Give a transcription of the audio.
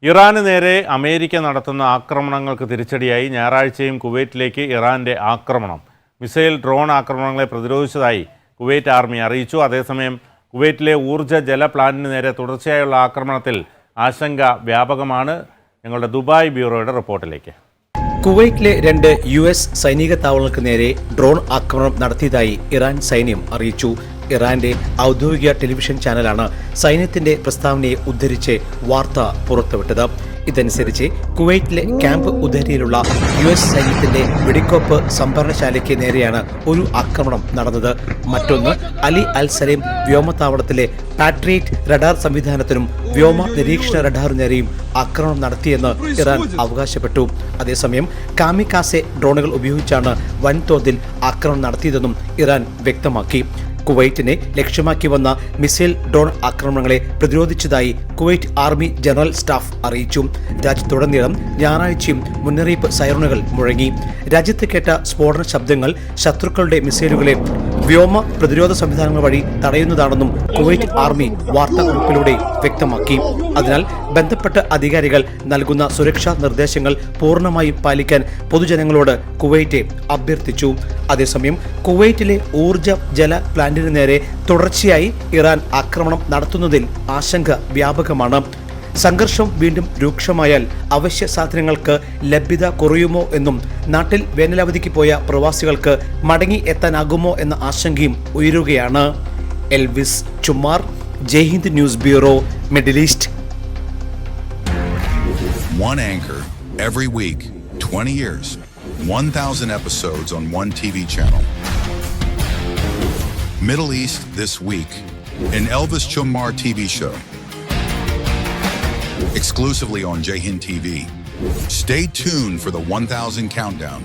ഇറാന് നേരെ അമേരിക്ക നടത്തുന്ന ആക്രമണങ്ങൾക്ക് തിരിച്ചടിയായി ഞായറാഴ്ചയും കുവൈറ്റിലേക്ക് ഇറാന്റെ ആക്രമണം. മിസൈൽ, ഡ്രോൺ ആക്രമണങ്ങളെ പ്രതിരോധിച്ചതായി കുവൈറ്റ് ആർമി അറിയിച്ചു. അതേസമയം കുവൈറ്റിലെ ഊർജ്ജ ജല പ്ലാന്റിന് നേരെ തുടർച്ചയായുള്ള ആക്രമണത്തിൽ ആശങ്ക വ്യാപകമാണ്. ഞങ്ങളുടെ ദുബായ് ബ്യൂറോയുടെ റിപ്പോർട്ടിലേക്ക്. കുവൈറ്റിലെ 2 US സൈനിക താവളങ്ങൾക്ക് നേരെ ഡ്രോൺ ആക്രമണം നടത്തിയതായി ഇറാൻ സൈന്യം അറിയിച്ചു. ഇറാന്റെ ഔദ്യോഗിക ടെലിവിഷൻ ചാനലാണ് സൈന്യത്തിന്റെ പ്രസ്താവനയെ ഉദ്ധരിച്ച് വാർത്ത പുറത്തുവിട്ടത്. ഇതനുസരിച്ച് കുവൈറ്റിലെ ക്യാമ്പ് ഉദാരിയിലുള്ള US സൈന്യത്തിന്റെ വെടിക്കോപ്പ് സംഭരണശാലയ്ക്ക് നേരെയാണ് ഒരു ആക്രമണം നടന്നത്. മറ്റൊന്ന് അലി അൽ സലേം വ്യോമത്താവളത്തിലെ പാട്രിയറ്റ് റഡാർ സംവിധാനത്തിനും വ്യോമ നിരീക്ഷണ റഡാറിനു നേരെയും ആക്രമണം നടത്തിയെന്ന് ഇറാൻ അവകാശപ്പെട്ടു. അതേസമയം കാമിക്കാസെ ഡ്രോണുകൾ ഉപയോഗിച്ചാണ് വൻതോതിൽ ആക്രമണം നടത്തിയതെന്നും ഇറാൻ വ്യക്തമാക്കി. കുവൈറ്റിനെ ലക്ഷ്യമാക്കി വന്ന മിസൈൽ, ഡ്രോൺ ആക്രമണങ്ങളെ പ്രതിരോധിച്ചതായി കുവൈറ്റ് ആർമി ജനറൽ സ്റ്റാഫ് അറിയിച്ചു. രാജ്യത്തുടനീളം ഞായറാഴ്ചയും മുന്നറിയിപ്പ് സൈറണുകൾ മുഴങ്ങി. രാജ്യത്ത് കേട്ട സ്ഫോടന ശബ്ദങ്ങൾ ശത്രുക്കളുടെ മിസൈലുകളെ വ്യോമ പ്രതിരോധ സംവിധാനങ്ങൾ വഴി തടയുന്നതാണെന്നും കുവൈറ്റ് ആർമി വാർത്താക്കുറിപ്പിലൂടെ വ്യക്തമാക്കി. അതിനാൽ ബന്ധപ്പെട്ട അധികാരികൾ നൽകുന്ന സുരക്ഷാ നിർദ്ദേശങ്ങൾ പൂർണ്ണമായും പാലിക്കാൻ പൊതുജനങ്ങളോട് കുവൈറ്റ് അഭ്യർത്ഥിച്ചു. അതേസമയം കുവൈറ്റിലെ ഊർജ്ജ ജല പ്ലാന്റിന് നേരെ തുടർച്ചയായി ഇറാൻ ആക്രമണം നടത്തുന്നതിൽ ആശങ്ക വ്യാപകമാണ്. സംഘർഷം വീണ്ടും രൂക്ഷമായാൽ അവശ്യ സാധനങ്ങൾക്ക് ലഭ്യത കുറയുമോ എന്നും നാട്ടിൽ വേനലവധിക്ക് പോയ പ്രവാസികൾക്ക് മടങ്ങി എത്താനാകുമോ എന്ന ആശങ്കയും ഉയരുകയാണ്. Elvis Chummar, Jaihind news bureau, Middle East. One anchor every week, 20 years, 1,000 episodes on one TV channel. Middle East this week, an Elvis Chumar TV show. Exclusively on Jayhind TV. Stay tuned for the 1,000 countdown.